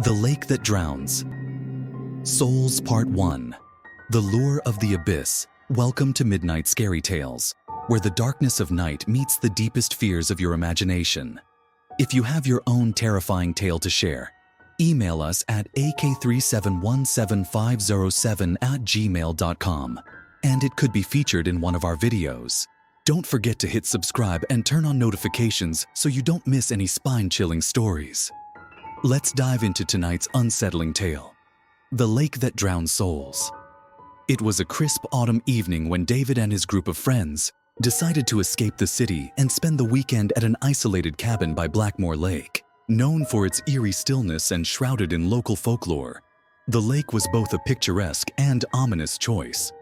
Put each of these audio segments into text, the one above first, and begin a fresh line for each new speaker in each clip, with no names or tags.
The Lake That Drowns. Souls Part 1. The Lure of the Abyss. Welcome to Midnight Scary Tales, where the darkness of night meets the deepest fears of your imagination. If you have your own terrifying tale to share, email us at ak3717507@gmail.com, and it could be featured in one of our videos. Don't forget to hit subscribe and turn on notifications so you don't miss any spine-chilling stories. Let's dive into tonight's unsettling tale, The Lake That Drowns Souls. It was a crisp autumn evening when David and his group of friends decided to escape the city and spend the weekend at an isolated cabin by Blackmore Lake. Known for its eerie stillness and shrouded in local folklore, the lake was both a picturesque and ominous choice.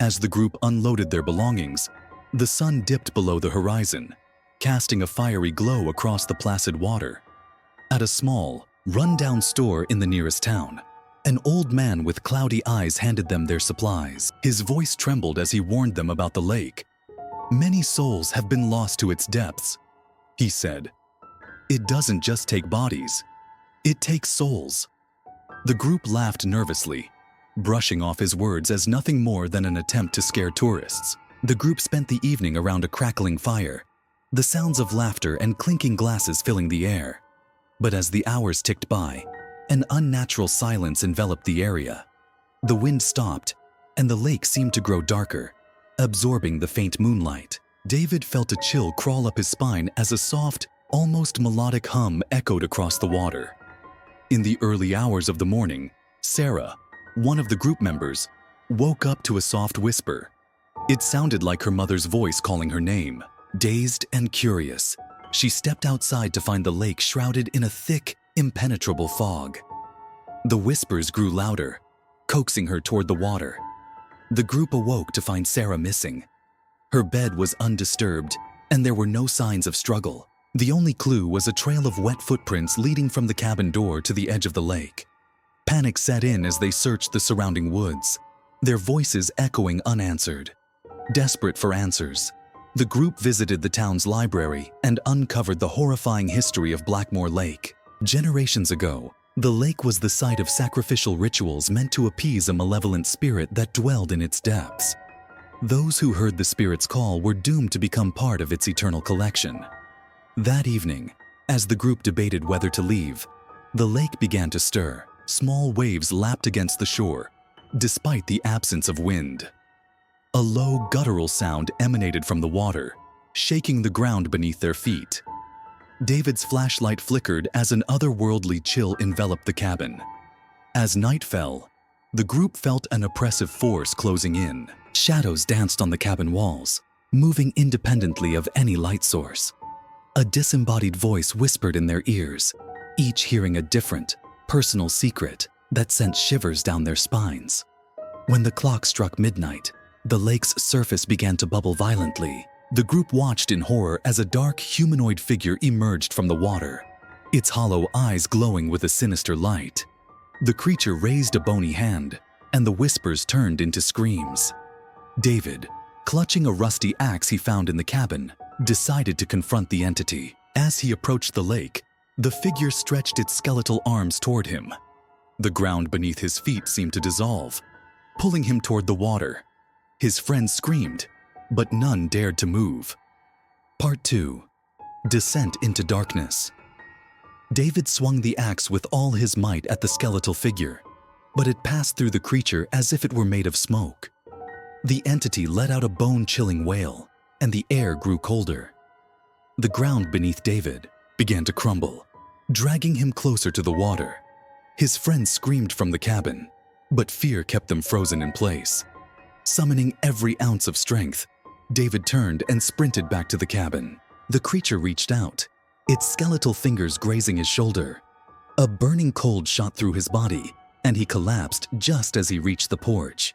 As the group unloaded their belongings, the sun dipped below the horizon, casting a fiery glow across the placid water. At a small, run-down store in the nearest town, an old man with cloudy eyes handed them their supplies. His voice trembled as he warned them about the lake. "Many souls have been lost to its depths," he said. "It doesn't just take bodies, it takes souls." The group laughed nervously, brushing off his words as nothing more than an attempt to scare tourists. The group spent the evening around a crackling fire, the sounds of laughter and clinking glasses filling the air. But as the hours ticked by, an unnatural silence enveloped the area. The wind stopped, and the lake seemed to grow darker, absorbing the faint moonlight. David felt a chill crawl up his spine as a soft, almost melodic hum echoed across the water. In the early hours of the morning, Sarah, one of the group members, woke up to a soft whisper. It sounded like her mother's voice calling her name. Dazed and curious, she stepped outside to find the lake shrouded in a thick, impenetrable fog. The whispers grew louder, coaxing her toward the water. The group awoke to find Sarah missing. Her bed was undisturbed, and there were no signs of struggle. The only clue was a trail of wet footprints leading from the cabin door to the edge of the lake. Panic set in as they searched the surrounding woods, their voices echoing unanswered. Desperate for answers, the group visited the town's library and uncovered the horrifying history of Blackmore Lake. Generations ago, the lake was the site of sacrificial rituals meant to appease a malevolent spirit that dwelled in its depths. Those who heard the spirit's call were doomed to become part of its eternal collection. That evening, as the group debated whether to leave, the lake began to stir. Small waves lapped against the shore, despite the absence of wind. A low, guttural sound emanated from the water, shaking the ground beneath their feet. David's flashlight flickered as an otherworldly chill enveloped the cabin. As night fell, the group felt an oppressive force closing in. Shadows danced on the cabin walls, moving independently of any light source. A disembodied voice whispered in their ears, each hearing a different, personal secret that sent shivers down their spines. When the clock struck midnight, the lake's surface began to bubble violently. The group watched in horror as a dark, humanoid figure emerged from the water, its hollow eyes glowing with a sinister light. The creature raised a bony hand, and the whispers turned into screams. David, clutching a rusty axe he found in the cabin, decided to confront the entity. As he approached the lake, the figure stretched its skeletal arms toward him. The ground beneath his feet seemed to dissolve, pulling him toward the water. His friends screamed, but none dared to move. Part 2. Descent into Darkness. David swung the axe with all his might at the skeletal figure, but it passed through the creature as if it were made of smoke. The entity let out a bone-chilling wail, and the air grew colder. The ground beneath David began to crumble, dragging him closer to the water. His friends screamed from the cabin, but fear kept them frozen in place. Summoning every ounce of strength, David turned and sprinted back to the cabin. The creature reached out, its skeletal fingers grazing his shoulder. A burning cold shot through his body, and he collapsed just as he reached the porch.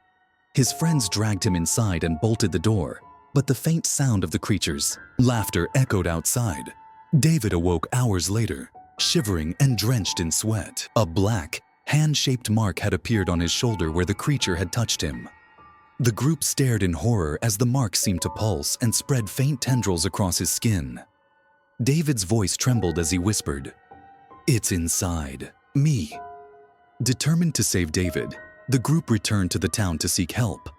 His friends dragged him inside and bolted the door, but the faint sound of the creature's laughter echoed outside. David awoke hours later, shivering and drenched in sweat. A black, hand-shaped mark had appeared on his shoulder where the creature had touched him. The group stared in horror as the mark seemed to pulse and spread faint tendrils across his skin. David's voice trembled as he whispered, "It's inside." Me. Determined to save David, the group returned to the town to seek help.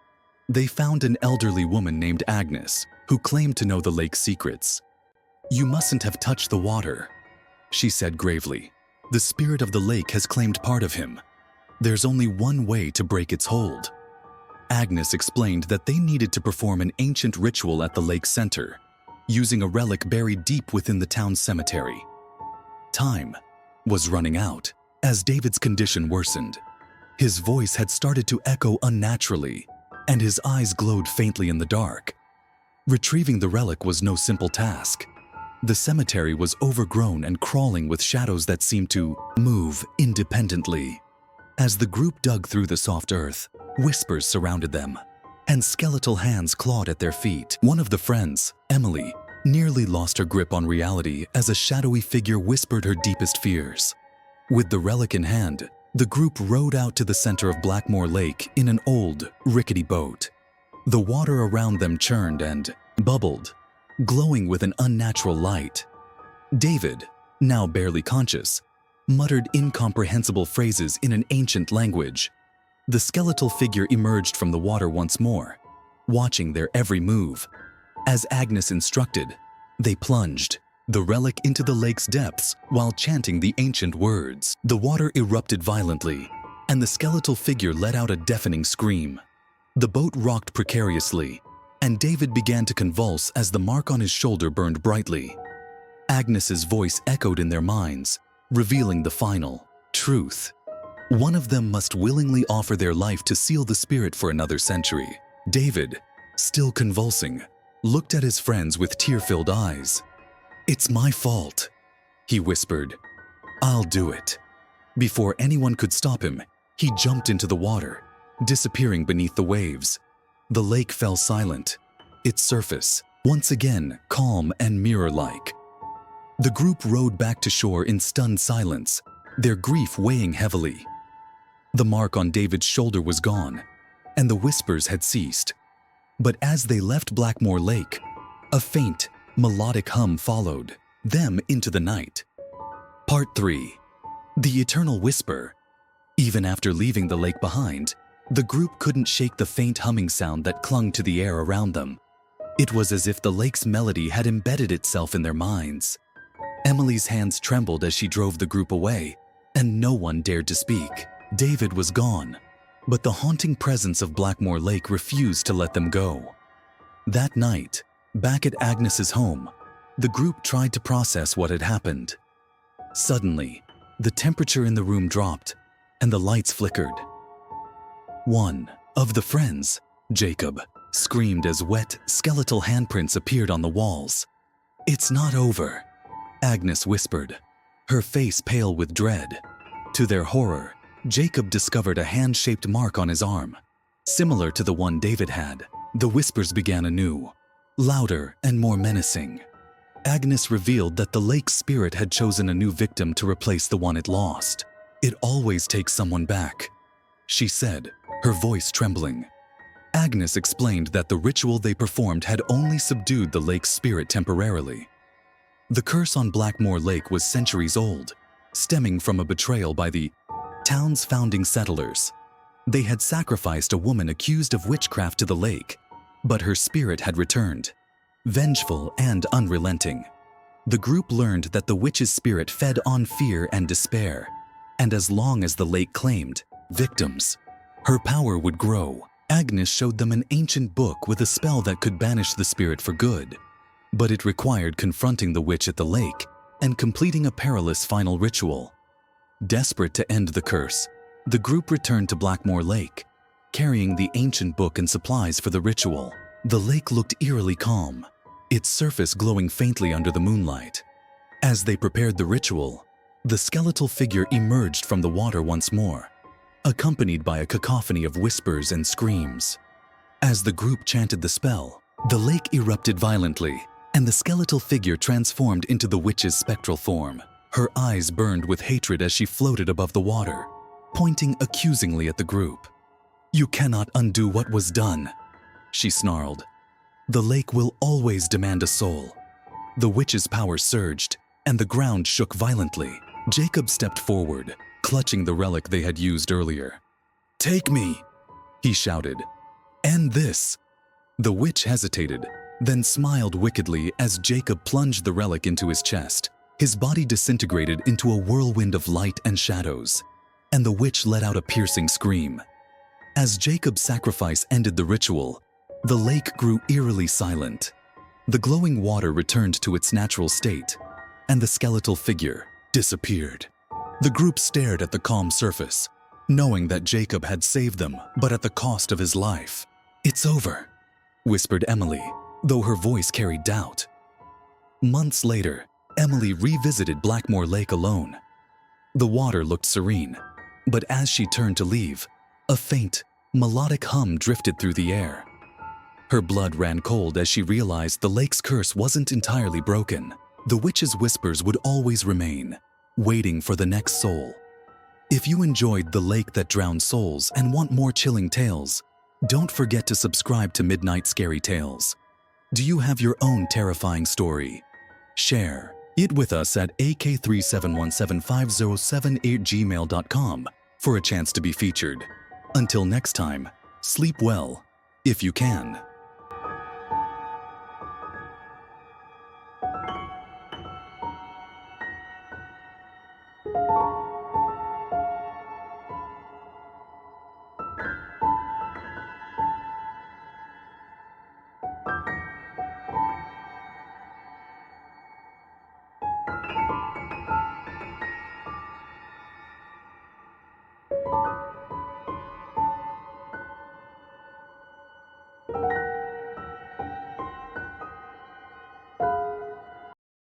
They found an elderly woman named Agnes, who claimed to know the lake's secrets. "You mustn't have touched the water," she said gravely. "The spirit of the lake has claimed part of him. There's only one way to break its hold." Agnes explained that they needed to perform an ancient ritual at the lake's center, using a relic buried deep within the town's cemetery. Time was running out as David's condition worsened. His voice had started to echo unnaturally, and his eyes glowed faintly in the dark. Retrieving the relic was no simple task. The cemetery was overgrown and crawling with shadows that seemed to move independently. As the group dug through the soft earth, whispers surrounded them, and skeletal hands clawed at their feet. One of the friends, Emily, nearly lost her grip on reality as a shadowy figure whispered her deepest fears. With the relic in hand, the group rowed out to the center of Blackmore Lake in an old, rickety boat. The water around them churned and bubbled, glowing with an unnatural light. David, now barely conscious, muttered incomprehensible phrases in an ancient language. The skeletal figure emerged from the water once more, watching their every move. As Agnes instructed, they plunged the relic into the lake's depths while chanting the ancient words. The water erupted violently, and the skeletal figure let out a deafening scream. The boat rocked precariously, and David began to convulse as the mark on his shoulder burned brightly. Agnes's voice echoed in their minds, revealing the final truth. One of them must willingly offer their life to seal the spirit for another century. David, still convulsing, looked at his friends with tear-filled eyes. "It's my fault," he whispered. "I'll do it." Before anyone could stop him, he jumped into the water, disappearing beneath the waves. The lake fell silent, its surface once again calm and mirror-like. The group rowed back to shore in stunned silence, their grief weighing heavily. The mark on David's shoulder was gone, and the whispers had ceased. But as they left Blackmore Lake, a faint, melodic hum followed them into the night. Part 3. The Eternal Whisper. Even after leaving the lake behind, the group couldn't shake the faint humming sound that clung to the air around them. It was as if the lake's melody had embedded itself in their minds. Emily's hands trembled as she drove the group away, and no one dared to speak. David was gone, but the haunting presence of Blackmore Lake refused to let them go. That night, back at Agnes's home, the group tried to process what had happened. Suddenly, the temperature in the room dropped, and the lights flickered. One of the friends, Jacob, screamed as wet, skeletal handprints appeared on the walls. "It's not over," Agnes whispered, her face pale with dread. To their horror, Jacob discovered a hand-shaped mark on his arm, similar to the one David had. The whispers began anew, louder and more menacing. Agnes revealed that the lake's spirit had chosen a new victim to replace the one it lost. "It always takes someone back," she said, her voice trembling. Agnes explained that the ritual they performed had only subdued the lake's spirit temporarily. The curse on Blackmore Lake was centuries old, stemming from a betrayal by the town's founding settlers. They had sacrificed a woman accused of witchcraft to the lake, but her spirit had returned, vengeful and unrelenting. The group learned that the witch's spirit fed on fear and despair, and as long as the lake claimed victims, her power would grow. Agnes showed them an ancient book with a spell that could banish the spirit for good, but it required confronting the witch at the lake and completing a perilous final ritual. Desperate to end the curse, the group returned to Blackmore Lake, carrying the ancient book and supplies for the ritual. The lake looked eerily calm, its surface glowing faintly under the moonlight. As they prepared the ritual, the skeletal figure emerged from the water once more, accompanied by a cacophony of whispers and screams. As the group chanted the spell, the lake erupted violently, and the skeletal figure transformed into the witch's spectral form. Her eyes burned with hatred as she floated above the water, pointing accusingly at the group. "You cannot undo what was done," she snarled. "The lake will always demand a soul." The witch's power surged, and the ground shook violently. Jacob stepped forward, clutching the relic they had used earlier. "Take me!" he shouted. "End this!" The witch hesitated, then smiled wickedly as Jacob plunged the relic into his chest. His body disintegrated into a whirlwind of light and shadows, and the witch let out a piercing scream. As Jacob's sacrifice ended the ritual, the lake grew eerily silent. The glowing water returned to its natural state, and the skeletal figure disappeared. The group stared at the calm surface, knowing that Jacob had saved them, but at the cost of his life. "It's over," whispered Emily, though her voice carried doubt. Months later, Emily revisited Blackmore Lake alone. The water looked serene, but as she turned to leave, a faint, melodic hum drifted through the air. Her blood ran cold as she realized the lake's curse wasn't entirely broken. The witch's whispers would always remain, waiting for the next soul. If you enjoyed The Lake That Drowned Souls and want more chilling tales, don't forget to subscribe to Midnight Scary Tales. Do you have your own terrifying story? Share it with us at ak3717507@gmail.com for a chance to be featured. Until next time, sleep well, if you can.